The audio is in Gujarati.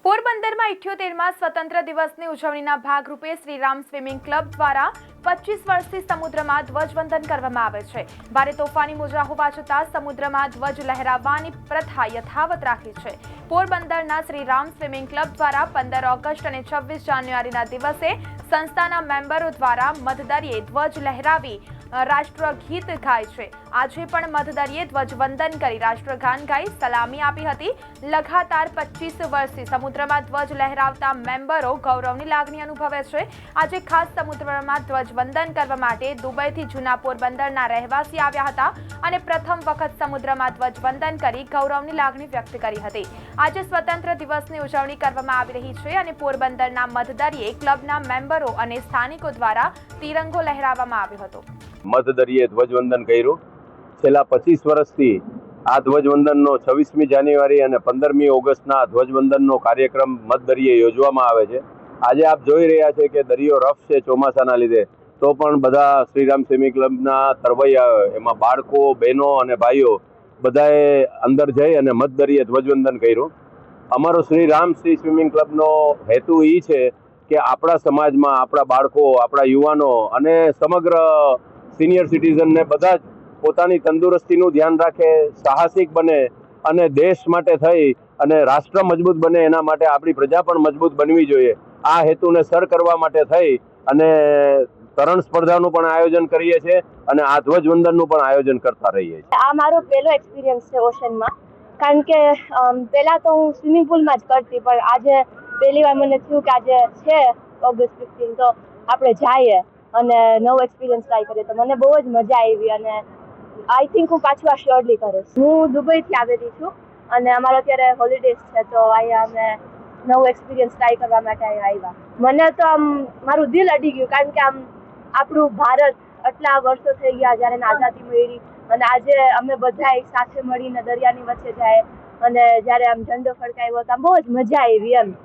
પોરબંદરમાં 78મા સ્વતંત્ર દિવસની ઉજવણીના ભાગરૂપે શ્રીરામ સ્વિમિંગ ક્લબ દ્વારા 25 વર્ષથી સમુદ્રમાં ધ્વજવંદન કરવામાં આવે છે। ભારે તોફાની મોજા હોવા છતાં સમુદ્રમાં ધ્વજ લહેરાવવાની પ્રથા યથાવત રાખી છે। પોરબંદરના શ્રીરામ સ્વિમિંગ ક્લબ દ્વારા 15 ઓગસ્ટ અને 26 જાન્યુઆરીના દિવસે સંસ્થાના મેમ્બરો દ્વારા મધદરિયે ધ્વજ લહેરાવી રાષ્ટ્રગીત ગાય છે। આજે પણ મધદરિયે ધ્વજવંદન કરી રાષ્ટ્રગાન ગાઈ સલામી આપી હતી। લગાતાર 25 વર્ષથી સમુદ્રમાં ધ્વજ લહેરાવતા મેમ્બરો ગૌરવની લાગણી અનુભવે છે। આજે ખાસ સમુદ્રમાં ધ્વજવંદન કરવા માટે દુબઈથી જૂના પોરબંદરના રહેવાસી આવ્યા હતા અને પ્રથમ વખત સમુદ્રમાં ધ્વજવંદન કરી ગૌરવની લાગણી વ્યક્ત કરી હતી। આજે સ્વતંત્ર દિવસની ઉજવણી કરવામાં આવી રહી છે અને પોરબંદરના મધદરિયે ક્લબના મેમ્બરો અને સ્થાનિકો દ્વારા તિરંગો લહેરાવવામાં આવ્યો હતો। મધદરિયે ધ્વજવંદન કર્યું। છેલ્લા 25 વર્ષથી આ ધ્વજવંદનનો 26મી જાન્યુઆરી અને 15મી ઓગસ્ટના ધ્વજવંદનનો કાર્યક્રમ મધદરિયે યોજવામાં આવે છે। આજે આપ જોઈ રહ્યા છે કે દરિયો રફ છે ચોમાસાના લીધે, તો પણ બધા શ્રીરામ સ્વિમિંગ ક્લબના તરવૈયા, એમાં બાળકો, બહેનો અને ભાઈઓ બધાએ અંદર જઈ અને મધદરિયે ધ્વજવંદન કર્યું। અમારો શ્રીરામ સ્વિમિંગ ક્લબનો હેતુ એ છે કે આપણા સમાજમાં આપણા બાળકો, આપણા યુવાનો અને સમગ્ર સિનિયર સિટીઝનને બધા જ પોતાની તંદુરસ્તીનું ધ્યાન રાખે, સાહસિક બને અને દેશ માટે થઈ અને રાષ્ટ્ર મજબૂત બને, એના માટે આપણી પ્રજા પણ મજબૂત બનવી જોઈએ। આ હેતુને સર કરવા માટે થઈ અને તરણ સ્પર્ધાનું પણ આયોજન કરીએ છીએ અને આ ધ્વજવંદનનું પણ આયોજન કરતા રહીએ છીએ। આ મારો પહેલો એક્સપિરિયન્સ છે ઓશનમાં, કારણ કે પહેલાં તો હું સ્વિમિંગ પુલમાં જ કરતી, પણ આજે પહેલી વાર મને થયું કે આજે છે ઓગસ્ટ 15 તો આપણે જઈએ અને નવો એક્સપિરિયન્સ ટ્રાય કરીએ, તો મને બહુ જ મજા આવી અને આઈ થિંક હું પાછું આ શ્યોરલી કરીશ। હું દુબઈથી આવેલી છું અને અમારો અત્યારે હોલિડેઝ છે, તો અહીંયા અમે નવો એક્સપિરિયન્સ ટ્રાય કરવા માટે અહીંયા આવ્યા। મને તો આમ મારું દિલ અડી ગયું, કારણ કે આમ આપણું ભારત આટલા વર્ષો થઈ ગયા જ્યારે આઝાદી મળી અને આજે અમે બધા એક સાથે મળીને દરિયાની વચ્ચે જાય અને જ્યારે આમ ઝંડો ફરકાવ્યો તો આમ બહુ જ મજા આવી એમ।